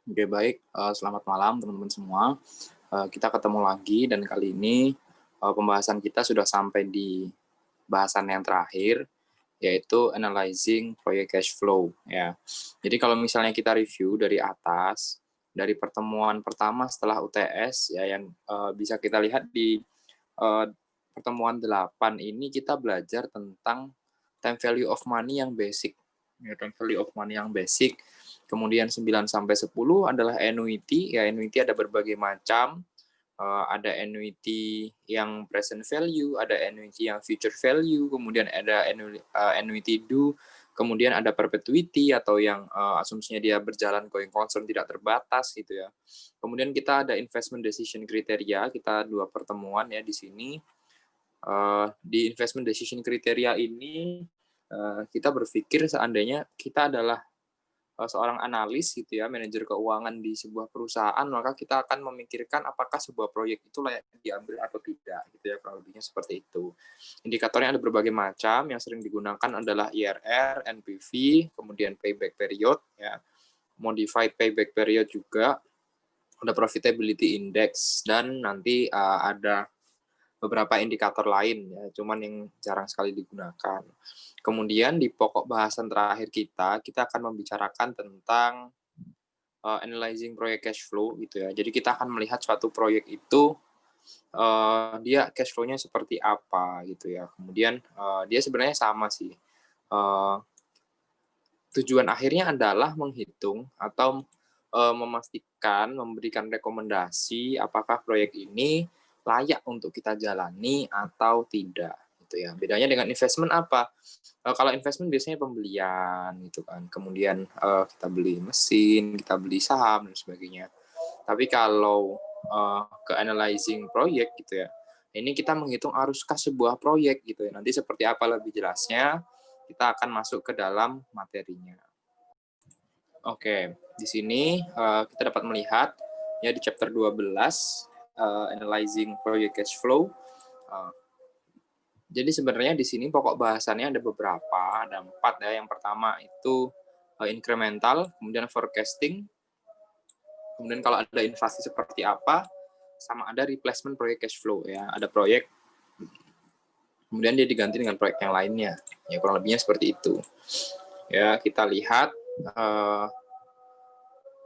Oke baik, selamat malam teman-teman semua. Kita ketemu lagi dan kali ini, pembahasan kita sudah sampai di bahasan yang terakhir, yaitu analyzing project cash flow ya. Jadi kalau misalnya kita review dari atas, dari pertemuan pertama setelah UTS ya yang, bisa kita lihat di, eee, pertemuan 8 ini kita belajar tentang time value of money yang basic, ya time value of money yang basic. Kemudian 9 sampai 10 adalah annuity, ya annuity ada berbagai macam, ada annuity yang present value, ada annuity yang future value, kemudian ada annuity due, kemudian ada perpetuity atau yang, asumsinya dia berjalan going concern tidak terbatas gitu ya. Kemudian kita ada investment decision kriteria, kita 2 pertemuan ya di sini. Di investment decision kriteria ini, kita berpikir seandainya kita adalah seorang analis gitu ya, manajer keuangan di sebuah perusahaan, maka kita akan memikirkan apakah sebuah proyek itu layak diambil atau tidak, gitu ya, kurang lebihnya seperti itu. Indikatornya ada berbagai macam, yang sering digunakan adalah IRR, NPV, kemudian payback period, ya, modified payback period juga, ada profitability index, dan nanti ada beberapa indikator lain ya, cuman yang jarang sekali digunakan. Kemudian di pokok bahasan terakhir kita akan membicarakan tentang analyzing proyek cash flow gitu ya. Jadi kita akan melihat suatu proyek itu dia cash flow-nya seperti apa gitu ya. Kemudian dia sebenarnya sama sih. Eh, Tujuan akhirnya adalah menghitung atau memastikan, memberikan rekomendasi apakah proyek ini layak untuk kita jalani atau tidak gitu ya. Bedanya dengan investment apa? Kalau investment biasanya pembelian gitu kan, kemudian, kita beli mesin, kita beli saham dan sebagainya. Tapi kalau, ke analyzing proyek gitu ya, ini kita menghitung arus kas sebuah proyek gitu ya. Nanti seperti apa lebih jelasnya, kita akan masuk ke dalam materinya. Oke, di sini, kita dapat melihat ya di chapter 12, analyzing project cash flow, eee, jadi sebenarnya di sini pokok bahasannya ada beberapa, ada 4 ya. Yang pertama itu, incremental, kemudian forecasting, kemudian kalau ada inflasi seperti apa, sama ada replacement project cash flow ya. Ada proyek, kemudian dia diganti dengan proyek yang lainnya. Ya kurang lebihnya seperti itu. Ya, kita lihat,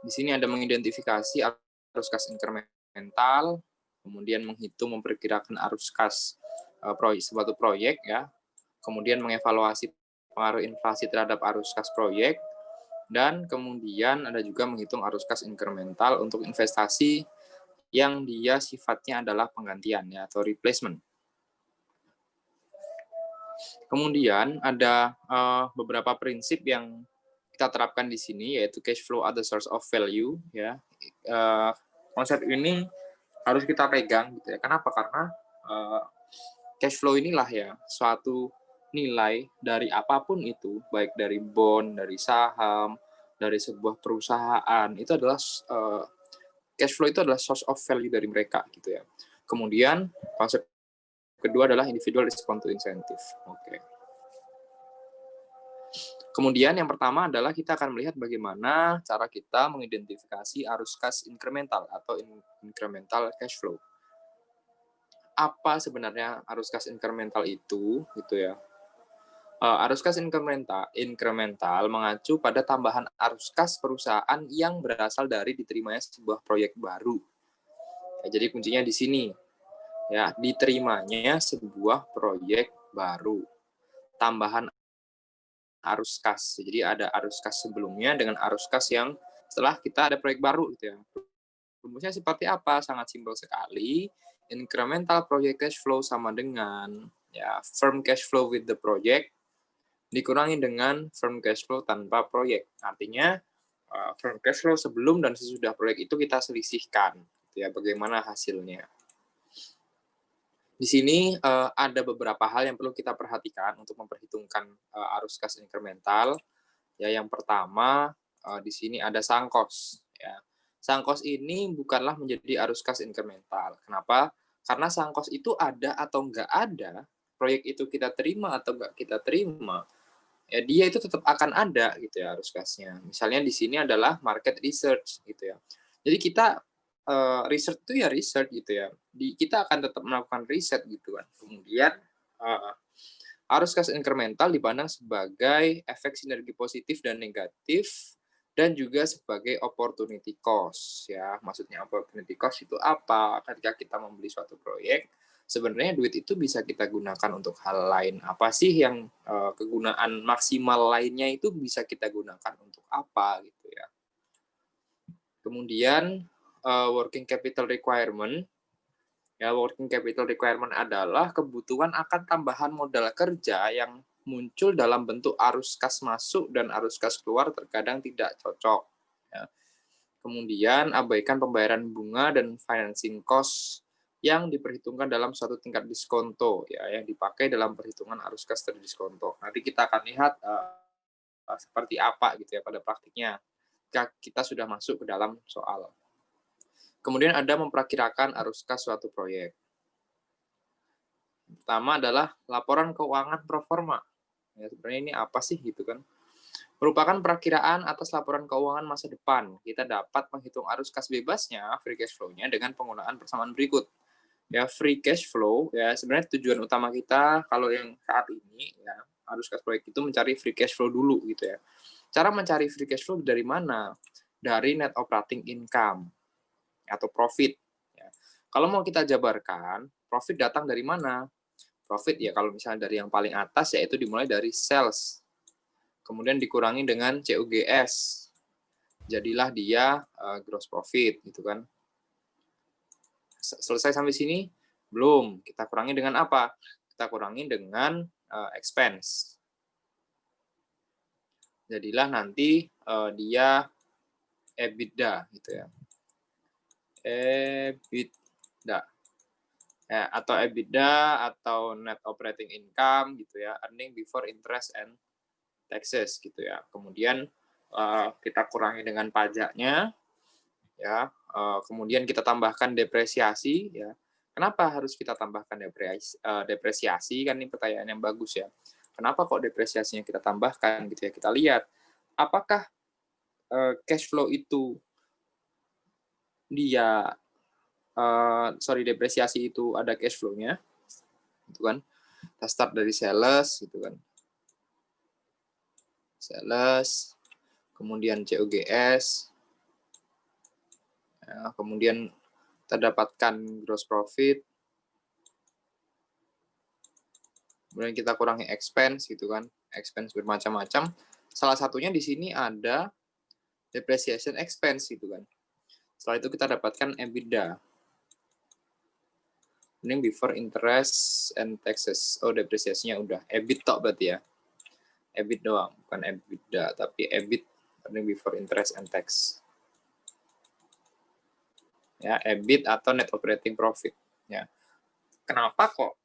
di sini ada mengidentifikasi arus kas incremental, kemudian menghitung memperkirakan arus kas, suatu proyek ya, kemudian mengevaluasi pengaruh inflasi terhadap arus kas proyek, dan kemudian ada juga menghitung arus kas incremental untuk investasi yang dia sifatnya adalah penggantian ya atau replacement. Kemudian ada beberapa prinsip yang kita terapkan di sini yaitu cash flow as a source of value ya. Konsep ini harus kita pegang gitu ya. Kenapa? Karena cash flow inilah ya suatu nilai dari apapun itu, baik dari bond, dari saham, dari sebuah perusahaan, itu adalah cash flow itu adalah source of value dari mereka gitu ya. Kemudian konsep kedua adalah individual response to incentive. Oke. Kemudian yang pertama adalah kita akan melihat bagaimana cara kita mengidentifikasi arus kas incremental atau incremental cash flow. Apa sebenarnya arus kas incremental itu gitu ya. Arus kas incremental mengacu pada tambahan arus kas perusahaan yang berasal dari diterimanya sebuah proyek baru. Ya, jadi kuncinya di sini ya, diterimanya sebuah proyek baru. Tambahan arus kas. Jadi ada arus kas sebelumnya dengan arus kas yang setelah kita ada proyek baru gitu ya. Rumusnya seperti apa? Sangat simpel sekali. Incremental project cash flow sama dengan ya firm cash flow with the project dikurangi dengan firm cash flow tanpa proyek. Artinya firm cash flow sebelum dan sesudah proyek itu kita selisihkan gitu ya, bagaimana hasilnya. Di sini ada beberapa hal yang perlu kita perhatikan untuk memperhitungkan arus kas incremental. Ya, yang pertama di sini ada sunk cost. Ya. Sunk cost ini bukanlah menjadi arus kas incremental. Kenapa? Karena sunk cost itu ada atau nggak ada, proyek itu kita terima atau nggak kita terima, ya dia itu tetap akan ada gitu ya arus kasnya. Misalnya di sini adalah market research gitu ya. Jadi kita research itu ya research gitu ya. Kita akan tetap melakukan riset gitu kan. Kemudian arus kas incremental dipandang sebagai efek sinergi positif dan negatif dan juga sebagai opportunity cost ya. Maksudnya opportunity cost itu apa? Ketika kita membeli suatu proyek, sebenarnya duit itu bisa kita gunakan untuk hal lain. Apa sih yang kegunaan maksimal lainnya itu bisa kita gunakan untuk apa gitu ya. Kemudian working capital requirement. Ya, working capital requirement adalah kebutuhan akan tambahan modal kerja yang muncul dalam bentuk arus kas masuk dan arus kas keluar terkadang tidak cocok. Ya. Kemudian abaikan pembayaran bunga dan financing cost yang diperhitungkan dalam suatu tingkat diskonto ya yang dipakai dalam perhitungan arus kas terdiskonto. Nanti kita akan lihat seperti apa gitu ya pada praktiknya jika kita sudah masuk ke dalam soal. Kemudian ada memperkirakan arus kas suatu proyek. Pertama adalah laporan keuangan pro forma. Ya, sebenarnya ini apa sih gitu kan? Merupakan perakiraan atas laporan keuangan masa depan. Kita dapat menghitung arus kas bebasnya, free cash flow-nya dengan penggunaan persamaan berikut. Ya, free cash flow ya sebenarnya tujuan utama kita kalau yang saat ini ya arus kas proyek itu mencari free cash flow dulu gitu ya. Cara mencari free cash flow dari mana? Dari net operating income atau profit. Ya. Kalau mau kita jabarkan, profit datang dari mana? Profit ya kalau misalnya dari yang paling atas yaitu dimulai dari sales. Kemudian dikurangi dengan COGS. Jadilah dia gross profit gitu kan. Selesai sampai sini? Belum. Kita kurangi dengan apa? Kita kurangi dengan expense. Jadilah nanti dia EBITDA gitu ya. EBITDA. Ya, atau EBITDA atau net operating income gitu ya, earning before interest and taxes gitu ya. Kemudian kita kurangi dengan pajaknya ya. Kemudian kita tambahkan depresiasi ya. Kenapa harus kita tambahkan depresiasi? Kan ini pertanyaan yang bagus ya. Kenapa kok depresiasinya kita tambahkan gitu ya? Kita lihat apakah cash flow itu dia depresiasi itu ada cash flow-nya gitu kan. Kita start dari sales gitu kan. Sales, kemudian COGS, ya, kemudian kita dapatkan gross profit, kemudian kita kurangi expense gitu kan, expense bermacam-macam. Salah satunya di sini ada depreciation expense gitu kan. Setelah itu kita dapatkan EBITDA. Ini before interest and taxes. Oh, depresiasinya udah. EBIT tok berarti ya. EBIT doang, bukan EBITDA, tapi EBIT, earning before interest and tax. Ya, EBIT atau net operating profit. Ya. Kenapa kok,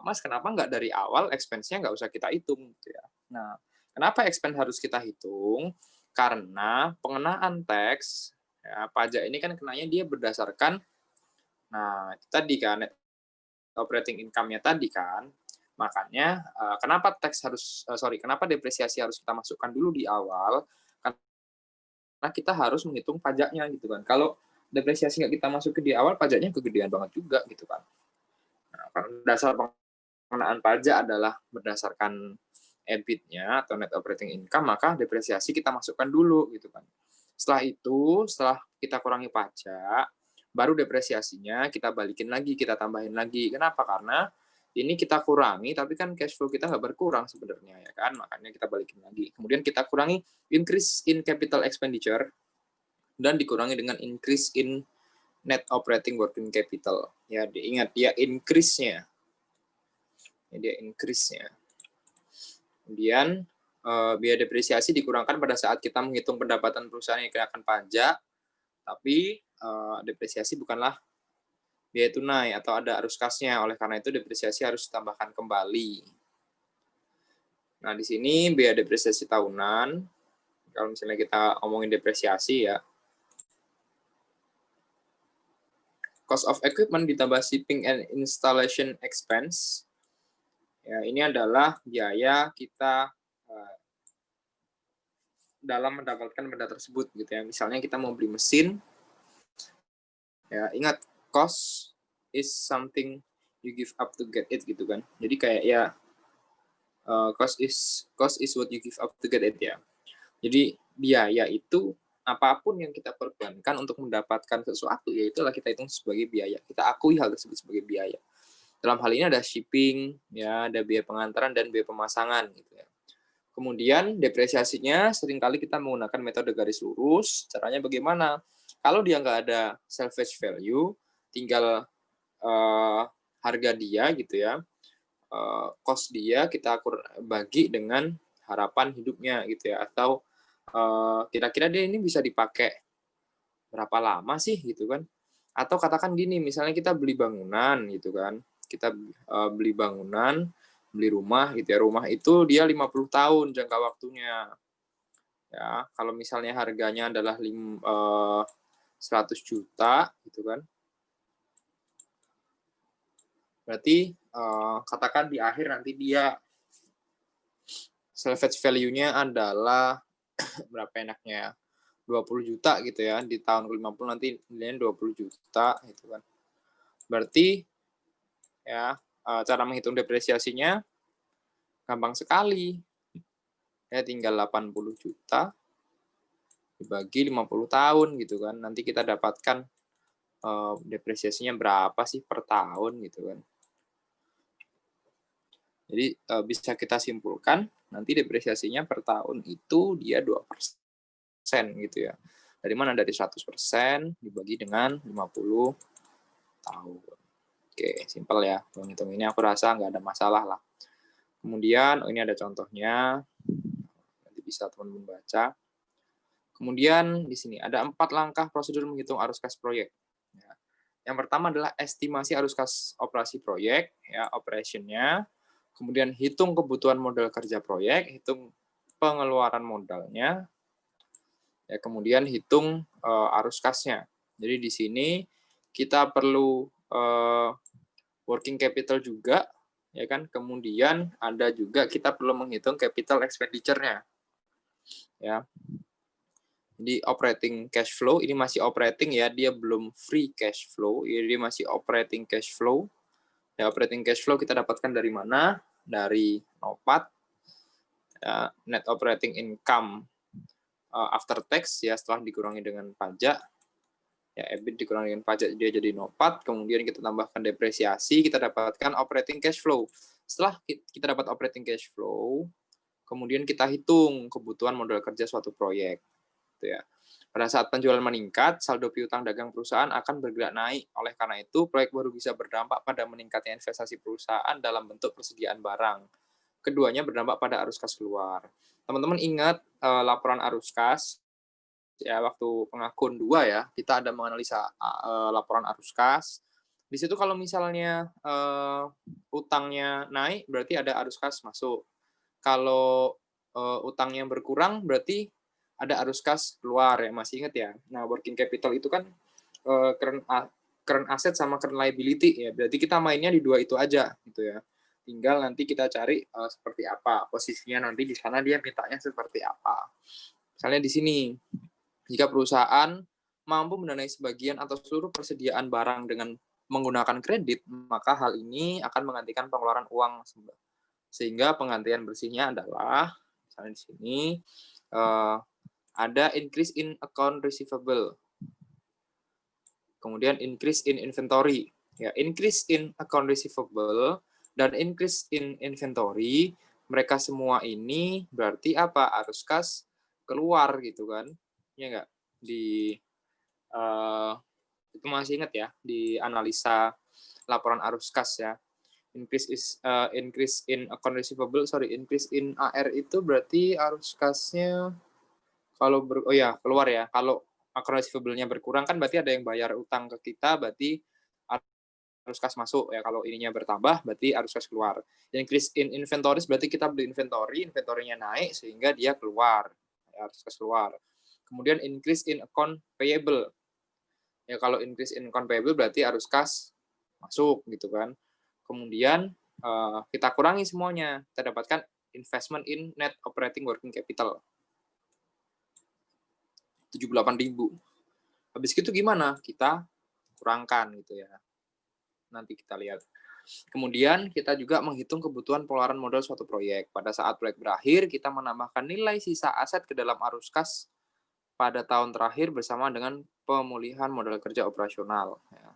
Mas, kenapa nggak dari awal expense-nya nggak usah kita hitung gitu ya. Nah, kenapa expense harus kita hitung? Karena pengenaan tax, ya, pajak ini kan kenanya dia berdasarkan, nah itu tadi kan, net operating income-nya tadi kan, makanya kenapa kenapa depresiasi harus kita masukkan dulu di awal, karena kita harus menghitung pajaknya gitu kan. Kalau depresiasi nggak kita masukin di awal, pajaknya kegedean banget juga gitu kan. Nah, karena dasar pengenaan pajak adalah berdasarkan EBIT-nya atau net operating income, maka depresiasi kita masukkan dulu gitu kan. Setelah itu, setelah kita kurangi pajak, baru depresiasinya kita balikin lagi, kita tambahin lagi. Kenapa? Karena ini kita kurangi, tapi kan cash flow kita nggak berkurang sebenarnya ya kan, makanya kita balikin lagi. Kemudian kita kurangi increase in capital expenditure dan dikurangi dengan increase in net operating working capital. Ya, diingat dia increase-nya. Dia increase-nya. Kemudian biaya depresiasi dikurangkan pada saat kita menghitung pendapatan perusahaan yang dikenakan pajak, tapi depresiasi bukanlah biaya tunai atau ada arus kasnya. Oleh karena itu depresiasi harus ditambahkan kembali. Nah, di sini biaya depresiasi tahunan, kalau misalnya kita ngomongin depresiasi ya, cost of equipment ditambah shipping and installation expense. Ya, ini adalah biaya kita dalam mendapatkan benda tersebut gitu ya. Misalnya kita mau beli mesin, ya ingat cost is something you give up to get it gitu kan. Jadi kayak ya cost is what you give up to get it ya. Jadi biaya itu apapun yang kita korbankan untuk mendapatkan sesuatu, ya itulah kita hitung sebagai biaya. Kita akui hal tersebut sebagai biaya. Dalam hal ini ada shipping, ya, ada biaya pengantaran dan biaya pemasangan gitu ya. Kemudian depresiasinya seringkali kita menggunakan metode garis lurus. Caranya bagaimana? Kalau dia nggak ada salvage value, tinggal harga dia gitu ya, cost dia kita bagi dengan harapan hidupnya gitu ya, atau kira-kira dia ini bisa dipakai berapa lama sih gitu kan? Atau katakan gini, misalnya kita beli bangunan gitu kan, kita beli bangunan, beli rumah gitu ya, rumah itu dia 50 tahun jangka waktunya. Ya, kalau misalnya harganya adalah 100 juta gitu kan. Berarti katakan di akhir nanti dia salvage value-nya adalah berapa enaknya, 20 juta gitu ya, di tahun ke-50 nanti nilainya 20 juta gitu kan. Berarti ya cara menghitung depresiasinya gampang sekali. Ya tinggal 80 juta dibagi 50 tahun gitu kan. Nanti kita dapatkan depresiasinya berapa sih per tahun gitu kan. Jadi bisa kita simpulkan nanti depresiasinya per tahun itu dia 2% gitu ya. Dari mana? Dari 100% dibagi dengan 50 tahun. Oke, simpel ya. Hitung ini aku rasa nggak ada masalah lah. Kemudian, ini ada contohnya. Nanti bisa teman-teman baca. Kemudian di sini ada 4 langkah prosedur menghitung arus kas proyek. Ya. Yang pertama adalah estimasi arus kas operasi proyek, ya, operation-nya. Kemudian hitung kebutuhan modal kerja proyek, hitung pengeluaran modalnya. Ya, kemudian hitung arus kasnya. Jadi di sini kita perlu working capital juga, ya kan. Kemudian ada juga kita perlu menghitung capital expenditure-nya. Ya. Jadi operating cash flow ini masih operating ya, dia belum free cash flow, jadi masih operating cash flow. Ya, operating cash flow kita dapatkan dari mana? Dari NOPAT, ya, net operating income after tax ya, setelah dikurangi dengan pajak. Ya, EBIT dikurangi dengan pajak dia jadi NOPAT, kemudian kita tambahkan depresiasi, kita dapatkan operating cash flow. Setelah kita dapat operating cash flow, kemudian kita hitung kebutuhan modal kerja suatu proyek. Gitu ya. Pada saat penjualan meningkat, saldo piutang dagang perusahaan akan bergerak naik. Oleh karena itu, proyek baru bisa berdampak pada meningkatnya investasi perusahaan dalam bentuk persediaan barang. Keduanya berdampak pada arus kas keluar. Teman-teman ingat laporan arus kas, ya waktu pengakuan 2 ya, kita ada menganalisa laporan arus kas. Di situ kalau misalnya utangnya naik, berarti ada arus kas masuk. Kalau utangnya berkurang, berarti ada arus kas keluar ya, masih ingat ya. Nah, working capital itu kan current asset sama current liability ya. Berarti kita mainnya di 2 itu aja gitu ya. Tinggal nanti kita cari seperti apa posisinya, nanti di sana dia mintanya seperti apa. Misalnya di sini, jika perusahaan mampu mendanai sebagian atau seluruh persediaan barang dengan menggunakan kredit, maka hal ini akan menggantikan pengeluaran uang, sehingga penggantian bersihnya adalah misalnya di sini ada increase in account receivable, kemudian increase in inventory. Ya, increase in account receivable dan increase in inventory, mereka semua ini berarti apa? Arus kas keluar gitu kan? Ya enggak? Di itu masih ingat ya di analisa laporan arus kas ya. Increase in account receivable, increase in AR itu berarti arus kasnya kalau keluar ya. Kalau account receivable-nya berkurang kan berarti ada yang bayar utang ke kita, berarti arus kas masuk ya. Kalau ininya bertambah berarti arus kas keluar. Increase in inventories berarti kita beli inventory-nya naik sehingga dia keluar, ya, arus kas keluar. Kemudian increase in account payable. Ya kalau increase in account payable berarti arus kas masuk gitu kan. Kemudian kita kurangi semuanya, kita dapatkan investment in net operating working capital. 78.000. Habis itu gimana? Kita kurangkan gitu ya. Nanti kita lihat. Kemudian kita juga menghitung kebutuhan pengeluaran modal suatu proyek. Pada saat proyek berakhir, kita menambahkan nilai sisa aset ke dalam arus kas pada tahun terakhir bersama dengan pemulihan modal kerja operasional. Ya.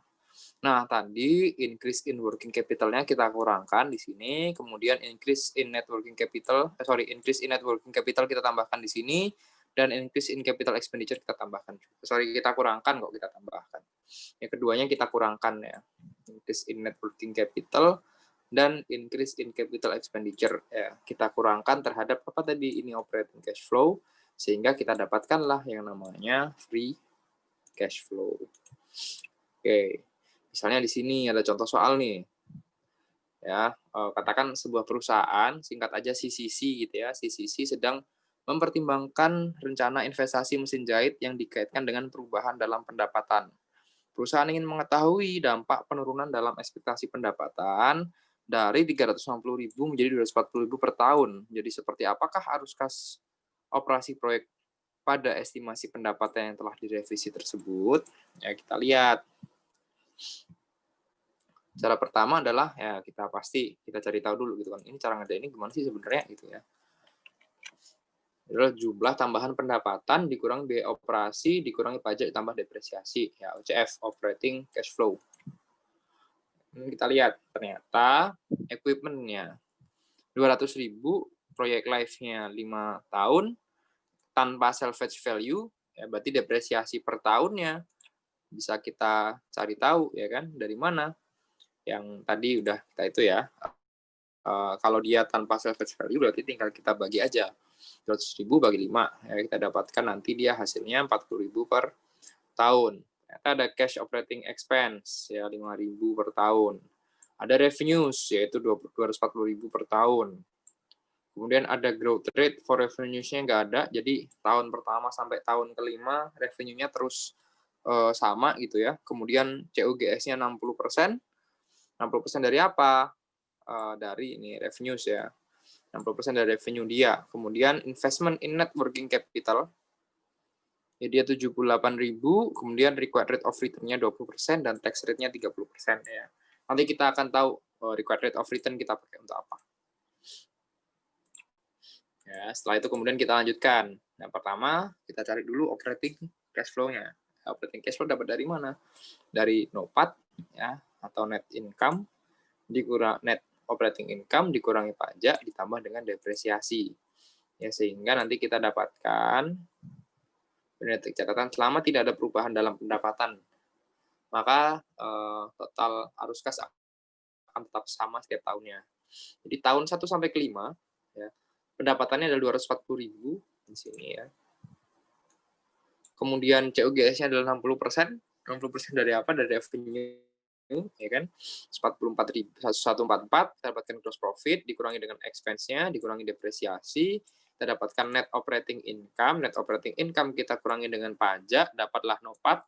Nah, tadi increase in working capital-nya kita kurangkan di sini, kemudian increase in net working capital, increase in net working capital kita tambahkan di sini, dan increase in capital expenditure kita tambahkan. Kita kurangkan kok, kita tambahkan. Yang keduanya kita kurangkan ya, increase in net working capital dan increase in capital expenditure ya, kita kurangkan terhadap apa tadi ini operating cash flow, sehingga kita dapatkanlah yang namanya free cash flow. Oke. Misalnya di sini ada contoh soal nih. Ya, katakan sebuah perusahaan, singkat aja CCC gitu ya. CCC sedang mempertimbangkan rencana investasi mesin jahit yang dikaitkan dengan perubahan dalam pendapatan. Perusahaan ingin mengetahui dampak penurunan dalam ekspektasi pendapatan dari 350.000 menjadi 240.000 per tahun. Jadi seperti apakah arus kas operasi proyek pada estimasi pendapatan yang telah direvisi tersebut? Ya, kita lihat. Cara pertama adalah ya kita cari tahu dulu gitu kan. Ini cara ngerjainnya gimana sih sebenarnya gitu ya. Adalah jumlah tambahan pendapatan dikurangi biaya operasi dikurangi pajak ditambah depresiasi ya, OCF operating cash flow. Ini kita lihat ternyata equipment-nya 200.000, proyek life-nya 5 tahun tanpa salvage value ya, berarti depresiasi per tahunnya bisa kita cari tahu ya kan dari mana. Yang tadi udah kita itu ya, kalau dia tanpa salvage value berarti tinggal kita bagi aja 200.000 bagi 5 ya, kita dapatkan nanti dia hasilnya 40.000 per tahun. Ternyata ada cash operating expense ya 5.000 per tahun. Ada revenues yaitu 240.000 per tahun. Kemudian ada growth rate for revenues-nya nggak ada, jadi tahun pertama sampai tahun kelima revenue-nya terus sama gitu ya. Kemudian COGS-nya 60%. 60% dari apa? Dari ini revenues ya. 60% dari revenue dia. Kemudian investment in net working capital. Ya dia 78.000, kemudian required rate of return-nya 20% dan tax rate-nya 30% ya. Nanti kita akan tahu required rate of return kita pakai untuk apa. Ya, setelah itu kemudian kita lanjutkan. Yang pertama, kita cari dulu operating cash flow-nya. Operating cash flow dapat dari mana? Dari NOPAT ya, atau net income dikurang net operating income dikurangi pajak ditambah dengan depresiasi ya, sehingga nanti kita dapatkan catatan selama tidak ada perubahan dalam pendapatan maka total arus kas akan tetap sama setiap tahunnya. Jadi tahun 1 sampai ke 5 ya, pendapatannya adalah 240.000 di sini ya. Kemudian COGS-nya adalah 60%. 60% dari apa? Dari revenue ya kan, 144.000 kita dapatkan gross profit dikurangi dengan expense-nya dikurangi depresiasi, kita dapatkan net operating income kita kurangi dengan pajak, dapatlah NOPAT,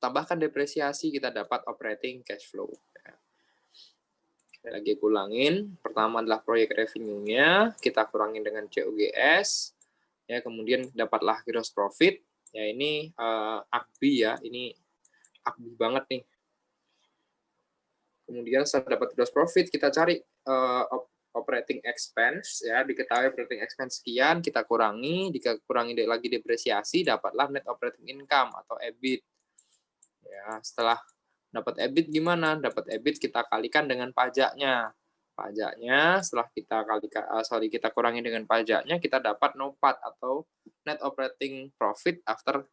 tambahkan depresiasi, kita dapat operating cash flow ya. Lagi ulangin, pertama adalah proyek revenue-nya kita kurangi dengan COGS ya, kemudian dapatlah gross profit ya, ini AKBI ya, ini AKBI banget nih. Kemudian setelah dapat gross profit, kita cari operating expense ya, diketahui operating expense sekian, kita kurangi lagi depresiasi, dapatlah net operating income atau EBIT. Ya, setelah dapat EBIT gimana? Dapat EBIT kita kalikan dengan pajaknya. Pajaknya setelah kita kurangi dengan pajaknya, kita dapat NOPAT atau net operating profit after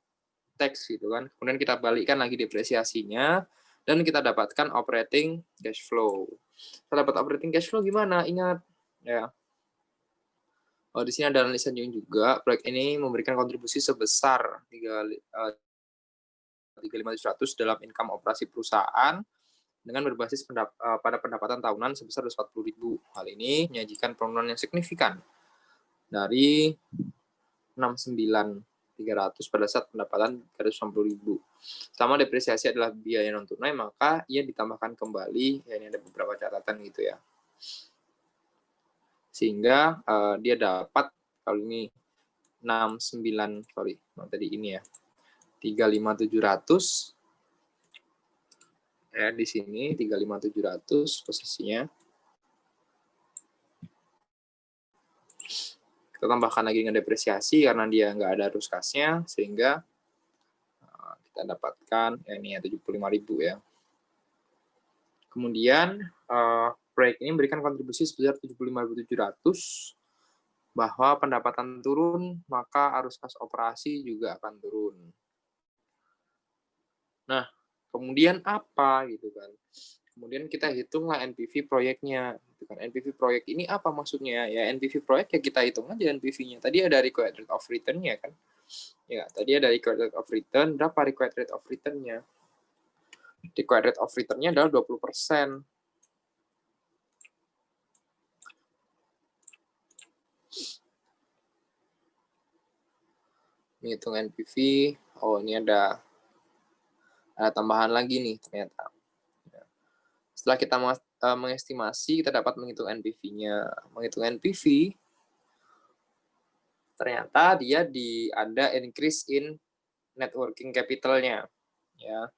tax gitu kan. Kemudian kita balikkan lagi depresiasinya dan kita dapatkan operating cash flow. Kita dapat operating cash flow gimana? Ingat ya. Di sini ada analisa juga. Proyek ini memberikan kontribusi sebesar 3.500 dalam income operasi perusahaan dengan berbasis pada pendapatan tahunan sebesar 240.000. Hal ini menyajikan penurunan yang signifikan dari 69.300 pada saat pendapatan 390.000. Sama depresiasi adalah biaya non tunai, maka ia ditambahkan kembali. Ya, ini ada beberapa catatan gitu ya. Sehingga dia dapat kalau ini 69, sorry, tadi ini ya, 35.700 ya, di sini 35.700 posisinya. Kita tambahkan lagi dengan depresiasi karena dia nggak ada arus kasnya, sehingga kita dapatkan ya ini ya 75.000 ya. Kemudian proyek ini memberikan kontribusi sebesar 75.700, bahwa pendapatan turun, maka arus kas operasi juga akan turun. Nah, kemudian apa gitu kan? Kemudian kita hitunglah NPV proyeknya. Gitu kan. NPV proyek ini apa maksudnya? Ya NPV proyek ya kita hitung aja NPV-nya. Tadi ada required rate of return-nya kan? Ya, tadi ada required rate of return. Berapa required rate of return-nya? Required rate of return-nya adalah 20%. Menghitung NPV, oh ini ada tambahan lagi nih ternyata. Setelah kita mengestimasi, kita dapat menghitung NPV-nya. Menghitung NPV, ternyata dia ada increase in net working capital-nya. Ya,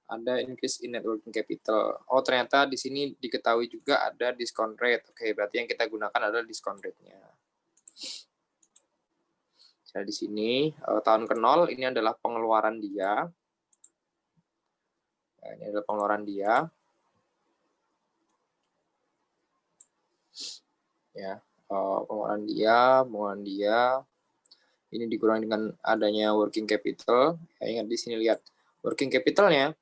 ada increase in net working capital. Oh, ternyata di sini diketahui juga ada discount rate. Oke, berarti yang kita gunakan adalah discount rate-nya. Jadi di sini tahun ke-0 ini adalah pengeluaran dia. Ya, ini adalah pengeluaran dia. Ya, pengeluaran dia ini dikurangi dengan adanya working capital. Ya, ingat di sini lihat working capital-nya,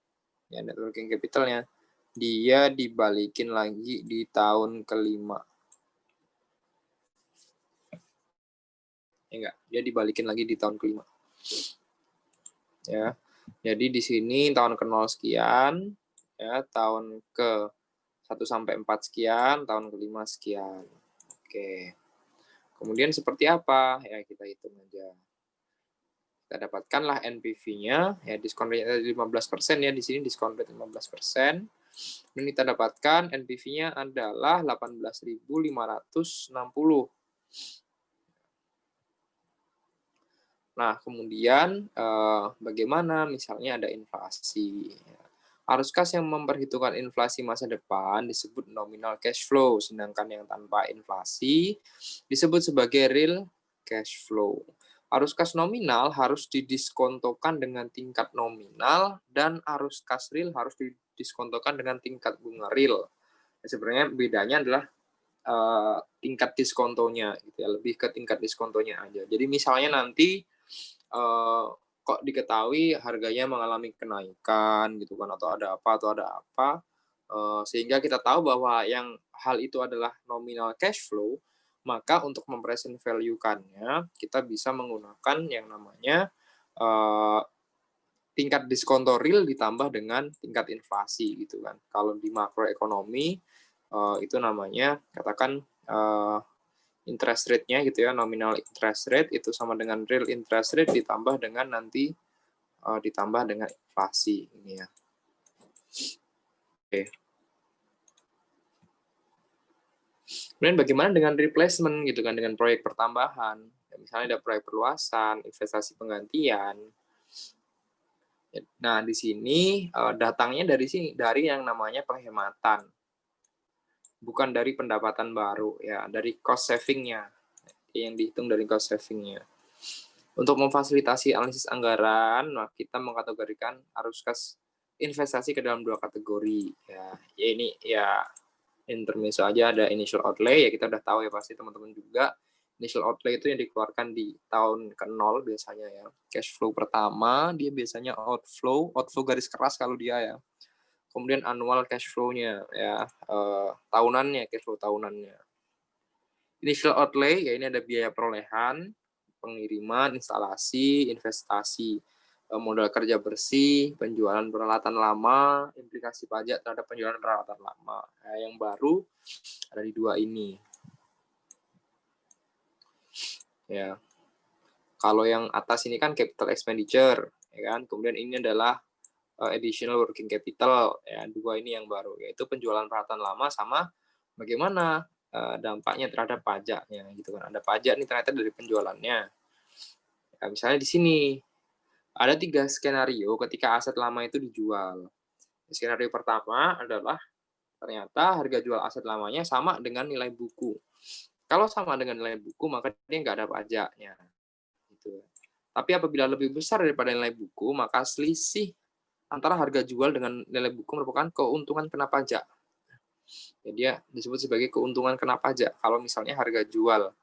ya net working capital-nya, dia dibalikin lagi di tahun ke-5. Ya enggak, dia dibalikin lagi di tahun ke-5. Ya. Jadi di sini tahun ke-0 sekian, ya, tahun ke-1 sampai 4 sekian, tahun ke-5 sekian. Oke. Kemudian seperti apa? Ya, kita hitung aja. Kita dapatkanlah NPV-nya, ya diskon rate 15% ya, di sini diskon rate 15%. Dan kita dapatkan NPV-nya adalah 18.560. Nah, kemudian bagaimana misalnya ada inflasi? Arus kas yang memperhitungkan inflasi masa depan disebut nominal cash flow, sedangkan yang tanpa inflasi disebut sebagai real cash flow. Arus kas nominal harus didiskontokan dengan tingkat nominal, dan arus kas real harus didiskontokan dengan tingkat bunga real. Sebenarnya bedanya adalah tingkat diskontonya, gitu ya, lebih ke tingkat diskontonya aja. Jadi misalnya nanti kok diketahui harganya mengalami kenaikan gitu kan, atau ada apa, sehingga kita tahu bahwa yang hal itu adalah nominal cash flow, maka untuk mempresent value-kannya kita bisa menggunakan yang namanya tingkat diskonto real ditambah dengan tingkat inflasi gitu kan. Kalau di makroekonomi itu namanya katakan interest rate-nya gitu ya, nominal interest rate itu sama dengan real interest rate ditambah dengan nanti ditambah dengan inflasi ini ya. Oke. Kemudian bagaimana dengan replacement gitu kan, dengan proyek pertambahan? Ya, misalnya ada proyek perluasan, investasi penggantian. Nah, di sini datangnya dari yang namanya penghematan. Bukan dari pendapatan baru ya, dari cost saving-nya. Yang dihitung dari cost saving-nya. Untuk memfasilitasi analisis anggaran, kita mengkategorikan arus kas investasi ke dalam 2 kategori. Ya ini ya intermezzo aja, ada initial outlay, ya kita udah tahu ya pasti teman-teman juga. Initial outlay itu yang dikeluarkan di tahun ke-0 biasanya ya. Cash flow pertama, dia biasanya outflow garis keras kalau dia ya. Kemudian annual cash flow-nya ya, tahunannya, cash flow tahunannya. Initial outlay, ya ini ada biaya perolehan, pengiriman, instalasi, investasi, modal kerja bersih, penjualan peralatan lama, implikasi pajak terhadap penjualan peralatan lama. Nah, yang baru ada di 2 ini. Ya. Kalau yang atas ini kan capital expenditure, ya kan? Kemudian ini adalah additional working capital, ya. 2 ini yang baru, yaitu penjualan peralatan lama sama bagaimana dampaknya terhadap pajaknya gitu kan. Ada pajak nih ternyata dari penjualannya. Nah, misalnya di sini ada 3 skenario ketika aset lama itu dijual. Skenario pertama adalah ternyata harga jual aset lamanya sama dengan nilai buku. Kalau sama dengan nilai buku, maka dia nggak ada pajaknya. Gitu. Tapi apabila lebih besar daripada nilai buku, maka selisih antara harga jual dengan nilai buku merupakan keuntungan kena pajak. Ya, dia disebut sebagai keuntungan kena pajak. Kalau misalnya harga jual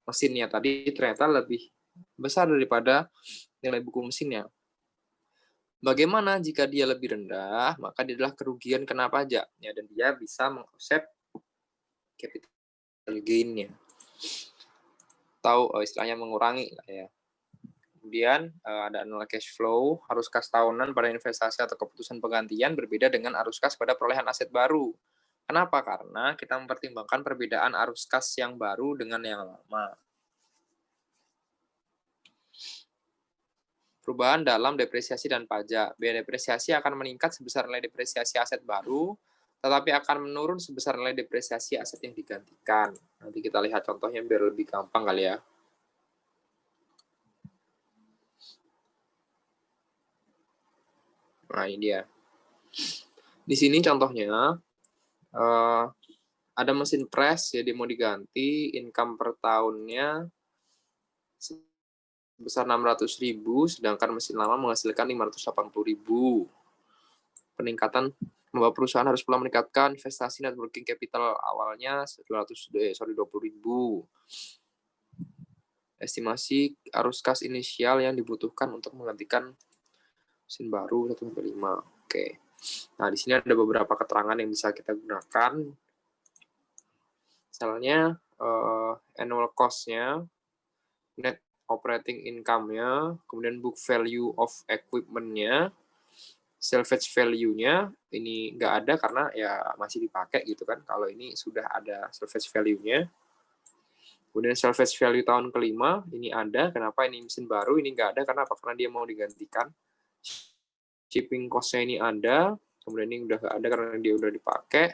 mesinnya tadi ternyata lebih besar daripada nilai buku mesinnya. Bagaimana jika dia lebih rendah, maka dia adalah kerugian kena pajak, ya, dan dia bisa meng-offset capital gain-nya. Atau istilahnya mengurangi lah ya. Kemudian ada annual cash flow, arus kas tahunan pada investasi atau keputusan penggantian berbeda dengan arus kas pada perolehan aset baru. Kenapa? Karena kita mempertimbangkan perbedaan arus kas yang baru dengan yang lama. Perubahan dalam depresiasi dan pajak. Biaya depresiasi akan meningkat sebesar nilai depresiasi aset baru, tetapi akan menurun sebesar nilai depresiasi aset yang digantikan. Nanti kita lihat contohnya biar lebih gampang kali ya. Nah, ini dia. Di sini contohnya, ada mesin press, ya, dia mau diganti, income per tahunnya sebesar 600.000, sedangkan mesin lama menghasilkan 580.000. Peningkatan membawa perusahaan harus pula meningkatkan investasi net working capital awalnya 20.000. Estimasi arus kas inisial yang dibutuhkan untuk menggantikan mesin baru 1/5. Oke. Nah, di sini ada beberapa keterangan yang bisa kita gunakan. Misalnya annual cost-nya, net operating income-nya, kemudian book value of equipment-nya, salvage value-nya ini nggak ada karena ya masih dipakai gitu kan. Kalau ini sudah ada salvage value-nya. Kemudian salvage value tahun kelima ini ada. Kenapa ini mesin baru? Ini nggak ada karena apa? Karena dia mau digantikan. Shipping cost-nya ini ada. Kemudian ini udah nggak ada karena dia udah dipakai.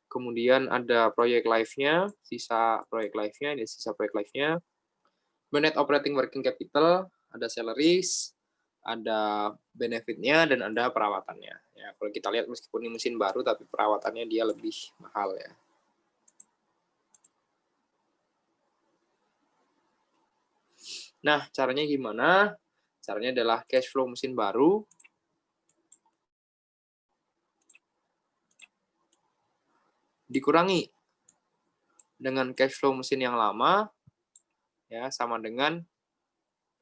Kemudian ada project life-nya, sisa project life-nya, ini sisa project life-nya. Net operating working capital, ada salaries, ada benefit-nya, dan ada perawatannya. Ya, kalau kita lihat meskipun ini mesin baru, tapi perawatannya dia lebih mahal ya. Nah, caranya gimana? Caranya adalah cash flow mesin baru. Dikurangi dengan cash flow mesin yang lama, ya, sama dengan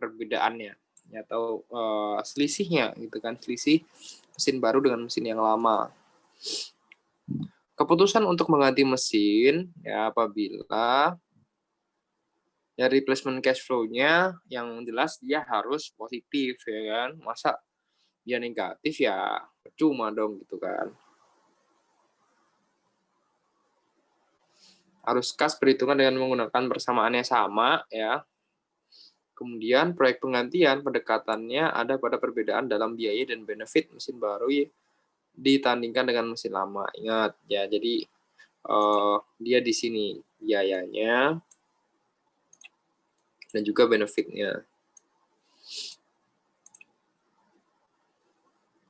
perbedaannya, ya, atau selisihnya gitu kan, selisih mesin baru dengan mesin yang lama. Keputusan untuk mengganti mesin ya apabila ya replacement cash flow-nya yang jelas dia harus positif ya kan. Masa dia negatif ya percuma dong gitu kan. Arus kas perhitungan dengan menggunakan persamaannya sama ya. Kemudian proyek penggantian pendekatannya ada pada perbedaan dalam biaya dan benefit mesin baru ya, ditandingkan dengan mesin lama. Ingat ya, jadi dia di sini biayanya dan juga benefitnya.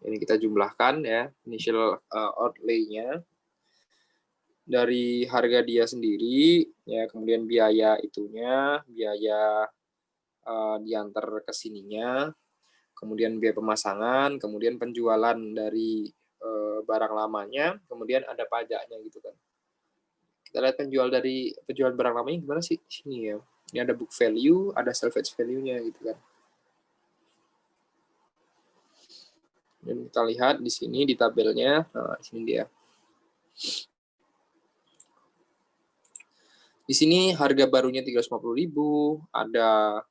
Ini kita jumlahkan ya, initial outlay-nya dari harga dia sendiri, ya, kemudian biaya itunya, biaya diantar ke sininya, kemudian biaya pemasangan, kemudian penjualan dari barang lamanya, kemudian ada pajaknya gitu kan. Kita lihat penjualan barang lamanya gimana sih? Sini ya. Ini ada book value, ada salvage value-nya gitu kan. Dan kita lihat di sini di tabelnya, nah di sini dia. Di sini harga barunya 350.000, ada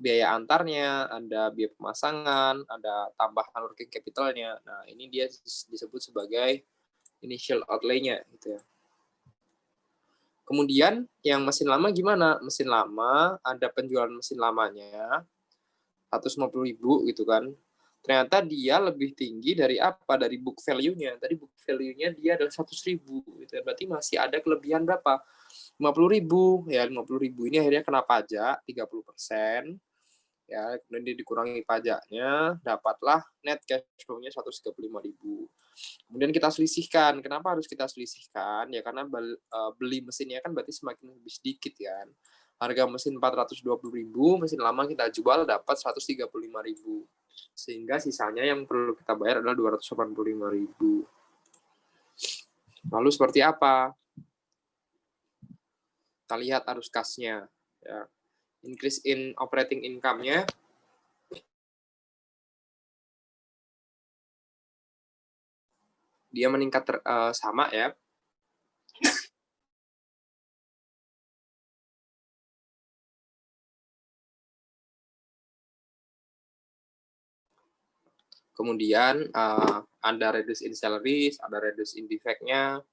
biaya antarnya, ada biaya pemasangan, ada tambahan working capital-nya. Nah, ini dia disebut sebagai initial outlay-nya gitu ya. Kemudian yang mesin lama gimana? Mesin lama ada penjualan mesin lamanya 150.000 gitu kan. Ternyata dia lebih tinggi dari apa? Dari book value-nya. Tadi book value-nya dia adalah 100.000 gitu ya. Berarti masih ada kelebihan berapa? 50.000 ya, 50.000 ini akhirnya kena pajak 30%. Ya, kemudian dia dikurangi pajaknya, dapatlah net cash flow-nya 135.000. Kemudian kita selisihkan. Kenapa harus kita selisihkan? Ya karena beli mesinnya kan berarti semakin lebih sedikit kan. Harga mesin 420.000, mesin lama kita jual dapat 135.000. Sehingga sisanya yang perlu kita bayar adalah 285.000. Lalu seperti apa? Kita lihat arus kasnya. Ya. Increase in operating income-nya dia meningkat sama ya. Kemudian ada reduce in salaries, ada reduce in defect-nya,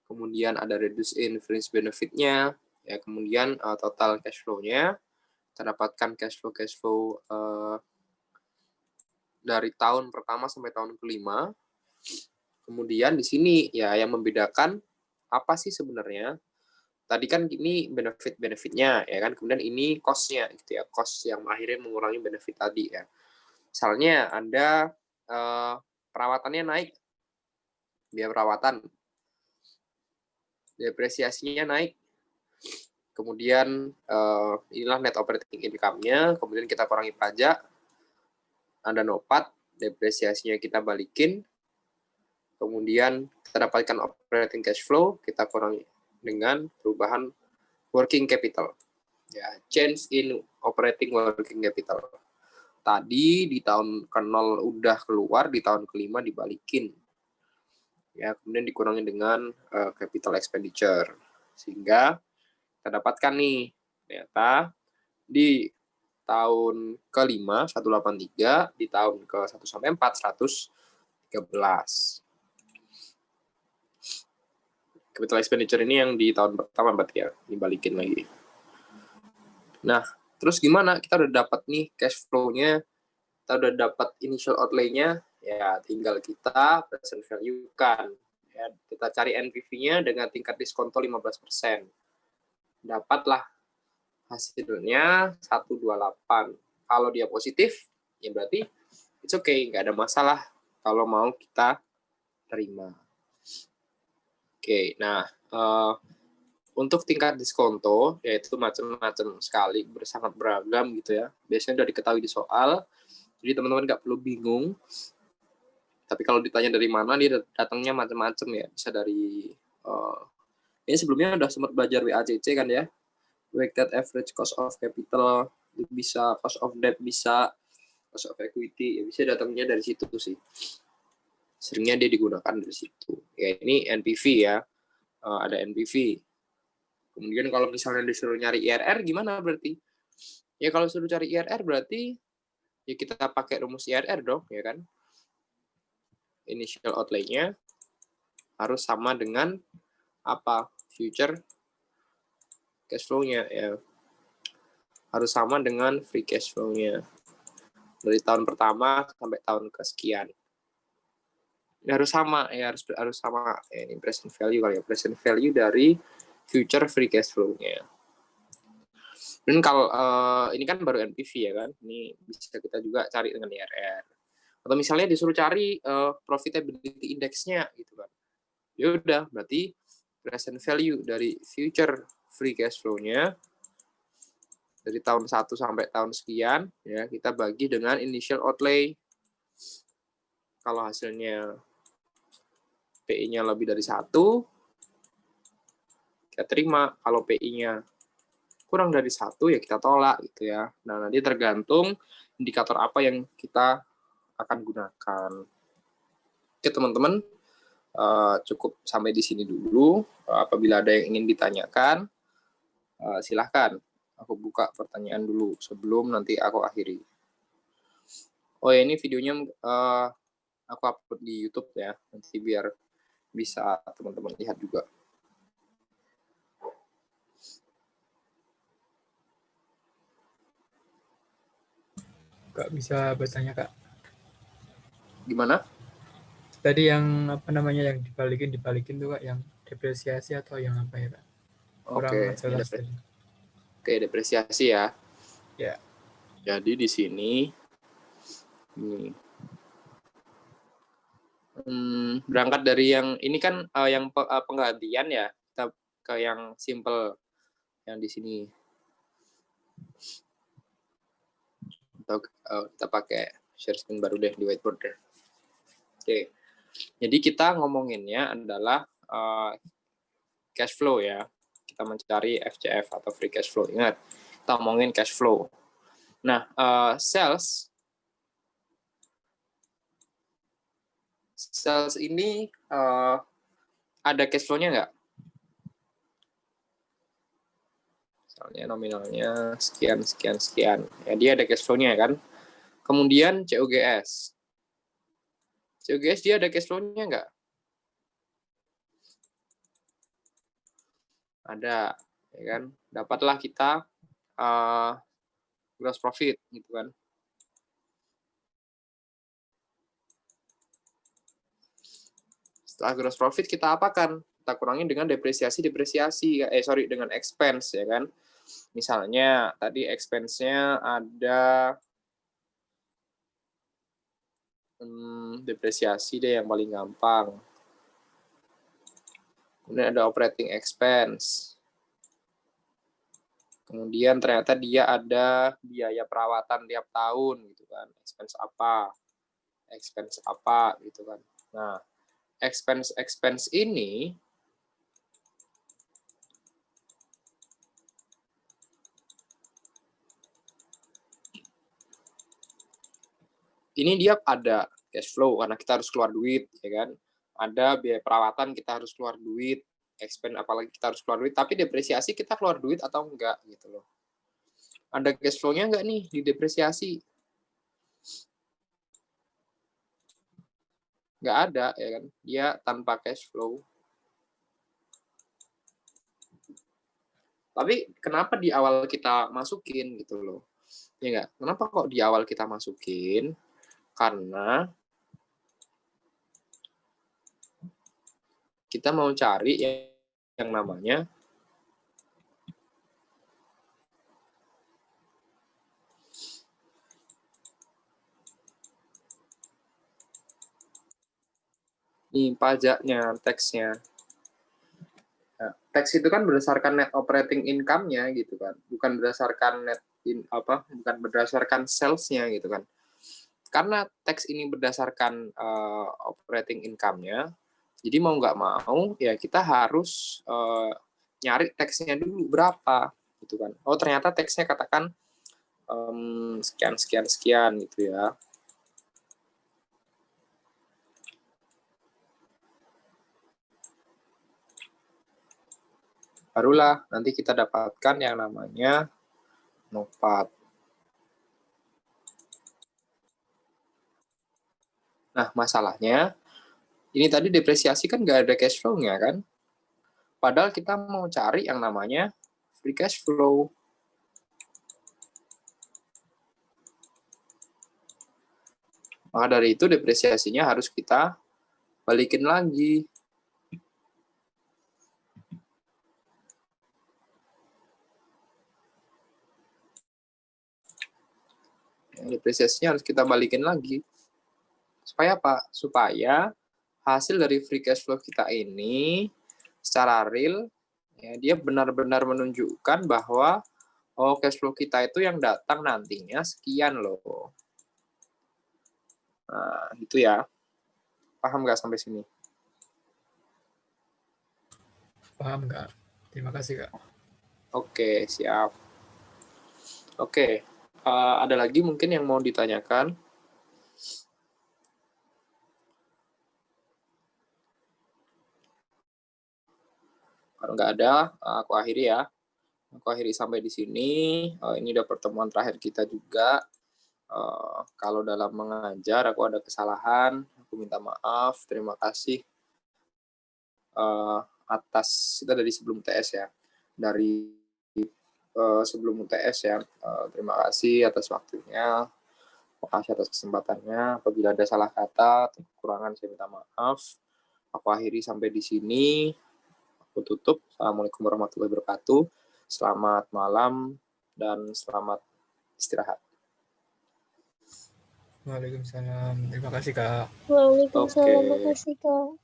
kemudian ada reduce in fringe benefit-nya, ya kemudian total cash flow-nya, kita dapatkan cash flow dari tahun pertama sampai tahun kelima. Kemudian di sini ya yang membedakan apa sih sebenarnya? Tadi kan ini benefit-benefitnya ya kan, kemudian ini cost-nya gitu ya, cost yang akhirnya mengurangi benefit tadi ya. Misalnya Anda perawatannya naik, biaya perawatan, depresiasinya naik, kemudian inilah net operating income-nya, kemudian kita kurangi pajak, Anda nopat, depresiasinya kita balikin, kemudian kita dapatkan operating cash flow, kita kurangi dengan perubahan working capital. Ya, change in operating working capital. Tadi di tahun ke-0 udah keluar, di tahun kelima dibalikin. Ya, kemudian dikurangi dengan capital expenditure. Sehingga kita dapatkan nih, ternyata di tahun ke-5 183, di tahun ke-1 sampai 4 113. Capital expenditure ini yang di tahun pertama berarti ya, dibalikin lagi. Nah, terus gimana? Kita udah dapat nih cash flow-nya, kita udah dapat initial outlay-nya, ya tinggal kita present value kan. Ya, kita cari NPV-nya dengan tingkat diskonto 15%. Dapatlah hasilnya 128. Kalau dia positif, ya berarti it's okay, nggak ada masalah kalau mau kita terima. Oke, nah untuk tingkat diskonto, yaitu macam-macam sekali, sangat beragam gitu ya. Biasanya udah diketahui di soal, jadi teman-teman nggak perlu bingung. Tapi kalau ditanya dari mana, dia datangnya macam-macam ya. Bisa dari, ini sebelumnya udah sempat belajar WACC kan ya. Weighted average cost of capital, bisa cost of debt, bisa cost of equity, ya bisa datangnya dari situ sih. Seringnya dia digunakan dari situ. Ya ini NPV ya, ada NPV. Kemudian kalau misalnya disuruh nyari IRR gimana berarti? Ya kalau suruh cari IRR berarti ya kita pakai rumus IRR dong, ya kan? Initial outlay-nya harus sama dengan apa? Future cash flow-nya ya. Harus sama dengan free cash flow-nya. Dari tahun pertama sampai tahun kesekian. Ini harus sama ya, harus sama ya, ini present value kali ya, present value dari future free cash flow-nya. Dan kalau ini kan baru NPV ya kan, ini bisa kita juga cari dengan IRR. Atau misalnya disuruh cari profitability index-nya gitu kan. Ya udah, berarti present value dari future free cash flow-nya dari tahun 1 sampai tahun sekian ya, kita bagi dengan initial outlay. Kalau hasilnya PI-nya lebih dari 1, kita terima. Kalau PI-nya kurang dari 1, ya kita tolak gitu ya. Nah, nanti tergantung indikator apa yang kita akan gunakan. Oke, teman-teman, cukup sampai di sini dulu. Apabila ada yang ingin ditanyakan, silahkan. Aku buka pertanyaan dulu sebelum nanti aku akhiri. Oh ya, ini videonya aku upload di YouTube ya, nanti biar bisa teman-teman lihat juga. Kak bisa bertanya Kak? Gimana? Tadi yang apa namanya yang dibalikin tuh Kak, yang depresiasi atau yang apa ya Kak? kurang Oke, jelas tadi. oke, depresiasi ya. Ya, Jadi di sini ini berangkat dari yang ini kan yang penggantian ya, kita ke yang simple yang di sini. Atau kita pakai share screen baru deh di whiteboard deh. Oke, jadi kita ngomonginnya adalah cash flow ya. Kita mencari FCF atau free cash flow. Ingat, kita ngomongin cash flow. Nah, sales ini ada cash flow-nya nggak? Misalnya nominalnya sekian, sekian, sekian. Ya, dia ada cash flow-nya kan. Kemudian COGS. COGS dia ada cash flow-nya nggak? Ada, ya kan. Dapatlah kita gross profit, gitu kan. Setelah gross profit kita apakan? Kita kurangin dengan dengan expense, ya kan. Misalnya tadi expense-nya ada depresiasi deh yang paling gampang. Kemudian ada operating expense. Kemudian ternyata dia ada biaya perawatan tiap tahun gitu kan. Expense apa gitu kan. Nah, expense ini dia ada cash flow karena kita harus keluar duit, ya kan. Ada biaya perawatan kita harus keluar duit, expense apalagi kita harus keluar duit, tapi depresiasi kita keluar duit atau enggak gitu loh. Ada cash flow-nya enggak nih di depresiasi? Enggak ada, ya kan. Dia tanpa cash flow. Tapi kenapa di awal kita masukin gitu loh? Ya enggak? Kenapa kok di awal kita masukin? Karena kita mau cari yang namanya pajaknya, teksnya. Nah, teks itu kan berdasarkan net operating income-nya gitu kan, bukan berdasarkan bukan berdasarkan sales-nya gitu kan. Karena teks ini berdasarkan operating income-nya, jadi mau nggak mau ya kita harus nyari teksnya dulu berapa gitu kan. Oh ternyata teksnya katakan sekian sekian sekian gitu ya. Barulah nanti kita dapatkan yang namanya NOPAT. Nah, masalahnya, ini tadi depresiasi kan nggak ada cash flow-nya kan? Padahal kita mau cari yang namanya free cash flow. Maka dari itu depresiasinya harus kita balikin lagi. Depresiasinya harus kita balikin lagi. Supaya apa? Supaya hasil dari free cash flow kita ini secara real, ya, dia benar-benar menunjukkan bahwa cash flow kita itu yang datang nantinya sekian loh. Nah, gitu ya. Paham nggak sampai sini? paham nggak? Terima kasih, Kak. Oke, siap. Oke, ada lagi mungkin yang mau ditanyakan? Kalau nggak ada, aku akhiri ya. Aku akhiri sampai di sini. Ini udah pertemuan terakhir kita juga. Kalau dalam mengajar aku ada kesalahan, aku minta maaf. Terima kasih atas itu dari sebelum TS ya. Dari sebelum UTS ya. Terima kasih atas waktunya. Terima kasih atas kesempatannya. Apabila ada salah kata atau kekurangan saya minta maaf. Aku akhiri sampai di sini. aku tutup. Assalamualaikum warahmatullahi wabarakatuh. Selamat malam dan selamat istirahat. Waalaikumsalam. Terima kasih, Kak. Waalaikumsalam, Oke. makasih Kak.